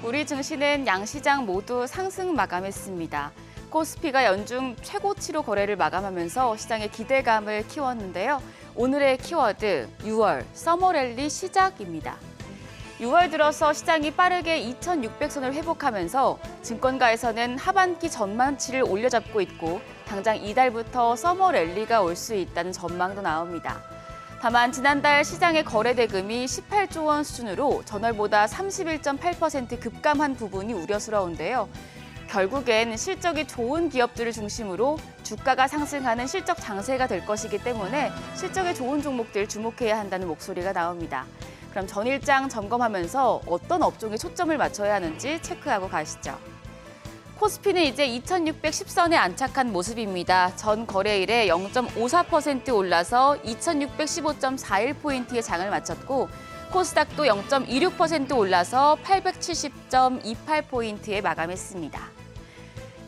우리 증시는 양시장 모두 상승 마감했습니다. 코스피가 연중 최고치로 거래를 마감하면서 시장의 기대감을 키웠는데요. 오늘의 키워드 6월 서머랠리 시작입니다. 6월 들어서 시장이 빠르게 2,600선을 회복하면서 증권가에서는 하반기 전망치를 올려잡고 있고 당장 이달부터 서머랠리가 올 수 있다는 전망도 나옵니다. 다만 지난달 시장의 거래 대금이 18조 원 수준으로 전월보다 31.8% 급감한 부분이 우려스러운데요. 결국엔 실적이 좋은 기업들을 중심으로 주가가 상승하는 실적 장세가 될 것이기 때문에 실적이 좋은 종목들 주목해야 한다는 목소리가 나옵니다. 그럼 전일장 점검하면서 어떤 업종에 초점을 맞춰야 하는지 체크하고 가시죠. 코스피는 이제 2,610선에 안착한 모습입니다. 전 거래일에 0.54% 올라서 2,615.41포인트의 장을 마쳤고 코스닥도 0.26% 올라서 870.28포인트에 마감했습니다.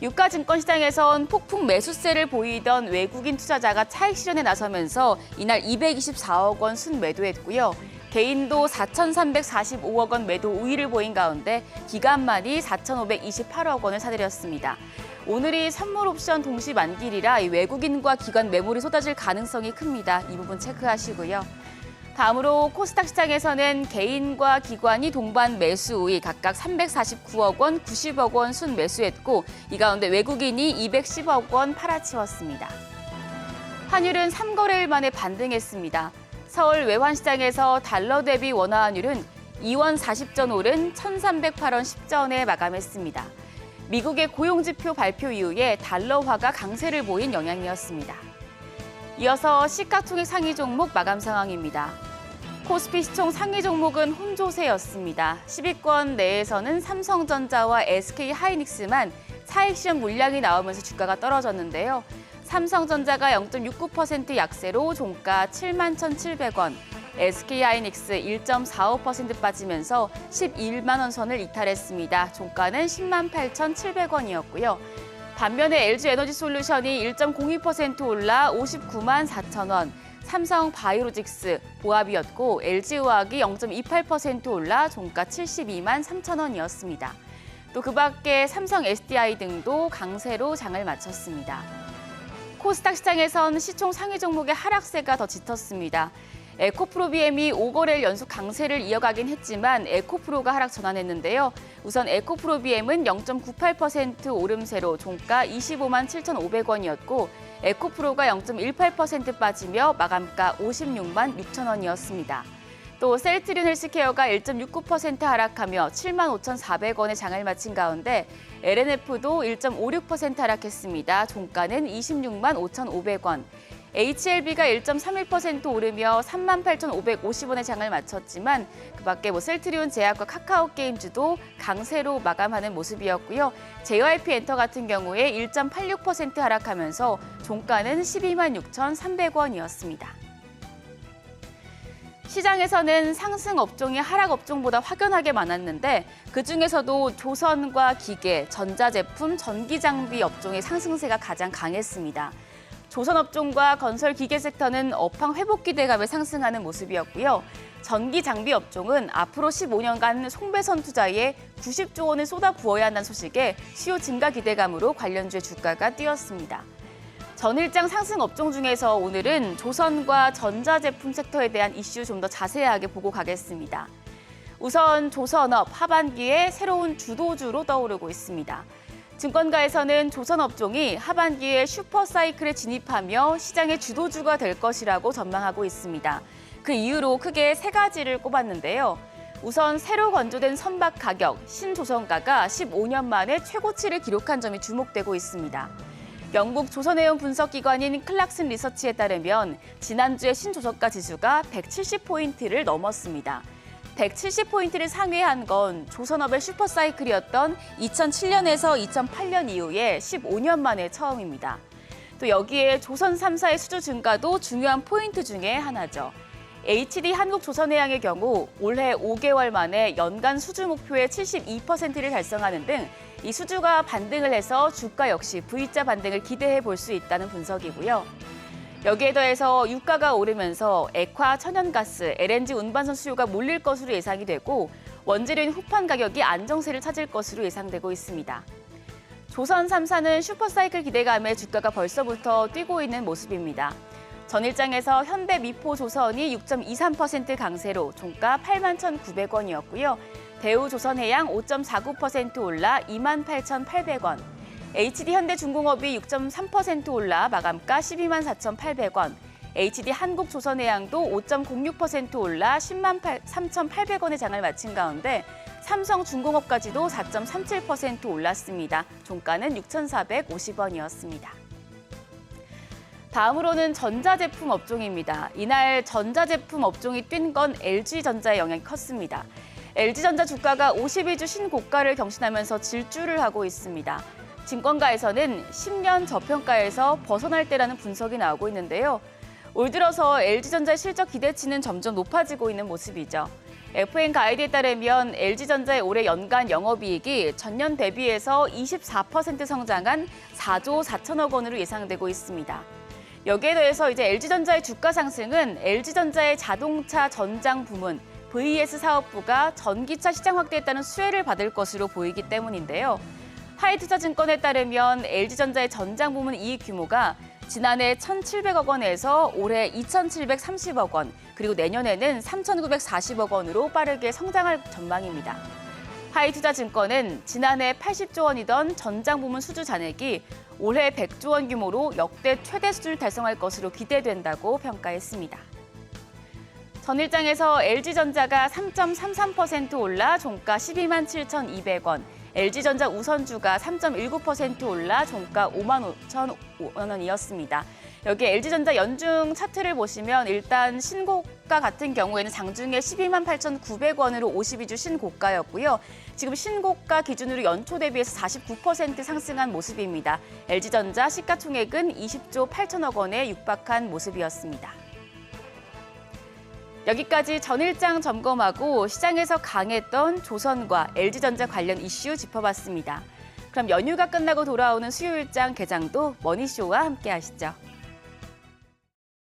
유가증권 시장에선 폭풍 매수세를 보이던 외국인 투자자가 차익 실현에 나서면서 이날 224억 원 순매도했고요. 개인도 4,345억 원 매도 우위를 보인 가운데 기관만이 4,528억 원을 사들였습니다. 오늘이 선물 옵션 동시 만기일이라 외국인과 기관 매물이 쏟아질 가능성이 큽니다. 이 부분 체크하시고요. 다음으로 코스닥 시장에서는 개인과 기관이 동반 매수 우위 각각 349억 원, 90억 원 순매수했고 이 가운데 외국인이 210억 원 팔아치웠습니다. 환율은 3거래일 만에 반등했습니다. 서울 외환시장에서 달러 대비 원화 환율은 2원 40전 오른 1,308원 10전에 마감했습니다. 미국의 고용지표 발표 이후에 달러화가 강세를 보인 영향이었습니다. 이어서 시가총액 상위 종목 마감 상황입니다. 코스피 시총 상위 종목은 혼조세였습니다. 10위권 내에서는 삼성전자와 SK하이닉스만 차익 실현 물량이 나오면서 주가가 떨어졌는데요. 삼성전자가 0.69% 약세로 종가 71,700원, SK하이닉스 1.45% 빠지면서 11만 원 선을 이탈했습니다. 종가는 108,700원이었고요. 반면에 LG에너지솔루션이 1.02% 올라 59만 4천 원, 삼성바이오로직스 보합이었고 LG화학이 0.28% 올라 종가 72만 3천 원이었습니다. 또 그 밖에 삼성 SDI 등도 강세로 장을 마쳤습니다. 코스닥 시장에선 시총 상위 종목의 하락세가 더 짙었습니다. 에코프로비엠이 5거래일 연속 강세를 이어가긴 했지만 에코프로가 하락 전환했는데요. 우선 에코프로비엠은 0.98% 오름세로 종가 25만 7,500원이었고 에코프로가 0.18% 빠지며 마감가 56만 6천 원이었습니다. 또 셀트리온 헬스케어가 1.69% 하락하며 7만 5,400원의 장을 마친 가운데 LNF도 1.56% 하락했습니다. 종가는 26만 5,500원. HLB가 1.31% 오르며 38,550원의 장을 마쳤지만 그 밖에 셀트리온 제약과 카카오게임즈도 강세로 마감하는 모습이었고요. JYP엔터 같은 경우에 1.86% 하락하면서 종가는 12만 6,300원이었습니다. 시장에서는 상승 업종이 하락 업종보다 확연하게 많았는데 그중에서도 조선과 기계, 전자제품, 전기장비 업종의 상승세가 가장 강했습니다. 조선업종과 건설기계 섹터는 업황 회복 기대감에 상승하는 모습이었고요. 전기장비 업종은 앞으로 15년간 송배선 투자에 90조 원을 쏟아부어야 한다는 소식에 수요 증가 기대감으로 관련주의 주가가 뛰었습니다. 전일장 상승 업종 중에서 오늘은 조선과 전자제품 섹터에 대한 이슈 좀 더 자세하게 보고 가겠습니다. 우선 조선업 하반기에 새로운 주도주로 떠오르고 있습니다. 증권가에서는 조선업종이 하반기에 슈퍼사이클에 진입하며 시장의 주도주가 될 것이라고 전망하고 있습니다. 그 이유로 크게 세 가지를 꼽았는데요. 우선 새로 건조된 선박 가격, 신조선가가 15년 만에 최고치를 기록한 점이 주목되고 있습니다. 영국 조선해운 분석기관인 클락슨 리서치에 따르면 지난주에 신조선가 지수가 170포인트를 넘었습니다. 170포인트를 상회한 건 조선업의 슈퍼사이클이었던 2007년에서 2008년 이후에 15년 만에 처음입니다. 또 여기에 조선 3사의 수주 증가도 중요한 포인트 중에 하나죠. HD 한국조선해양의 경우 올해 5개월 만에 연간 수주 목표의 72%를 달성하는 등 이 수주가 반등을 해서 주가 역시 V자 반등을 기대해 볼 수 있다는 분석이고요. 여기에 더해서 유가가 오르면서 액화, 천연가스, LNG 운반선 수요가 몰릴 것으로 예상이 되고 원재료인 후판 가격이 안정세를 찾을 것으로 예상되고 있습니다. 조선 3사는 슈퍼사이클 기대감에 주가가 벌써부터 뛰고 있는 모습입니다. 전일장에서 현대미포조선이 6.23% 강세로 종가 81,900원이었고요. 대우조선해양 5.49% 올라 28,800원. HD현대중공업이 6.3% 올라 마감가 124,800원. HD한국조선해양도 5.06% 올라 103,800원의 장을 마친 가운데 삼성중공업까지도 4.37% 올랐습니다. 종가는 6,450원이었습니다. 다음으로는 전자제품 업종입니다. 이날 전자제품 업종이 뛴 건 LG전자의 영향이 컸습니다. LG전자 주가가 52주 신고가를 경신하면서 질주를 하고 있습니다. 증권가에서는 10년 저평가에서 벗어날 때라는 분석이 나오고 있는데요. 올 들어서 LG전자의 실적 기대치는 점점 높아지고 있는 모습이죠. FN 가이드에 따르면 LG전자의 올해 연간 영업이익이 전년 대비해서 24% 성장한 4조 4천억 원으로 예상되고 있습니다. 여기에 더해서 이제 LG전자의 주가 상승은 LG전자의 자동차 전장 부문 VS 사업부가 전기차 시장 확대에 따른 수혜를 받을 것으로 보이기 때문인데요. 하이투자증권에 따르면 LG전자의 전장 부문 이익 규모가 지난해 1,700억 원에서 올해 2,730억 원, 그리고 내년에는 3,940억 원으로 빠르게 성장할 전망입니다. 하이투자증권은 지난해 80조 원이던 전장 부문 수주 잔액이 올해 100조 원 규모로 역대 최대 수준을 달성할 것으로 기대된다고 평가했습니다. 전일장에서 LG전자가 3.33% 올라 종가 12만 7,200원, LG전자 우선주가 3.19% 올라 종가 5만 5천 원이었습니다. 여기 LG전자 연중 차트를 보시면 일단 신고가 같은 경우에는 장중에 12만 8,900원으로 52주 신고가였고요. 지금 신고가 기준으로 연초 대비해서 49% 상승한 모습입니다. LG전자 시가총액은 20조 8천억 원에 육박한 모습이었습니다. 여기까지 전일장 점검하고 시장에서 강했던 조선과 LG전자 관련 이슈 짚어봤습니다. 그럼 연휴가 끝나고 돌아오는 수요일장 개장도 머니쇼와 함께 하시죠.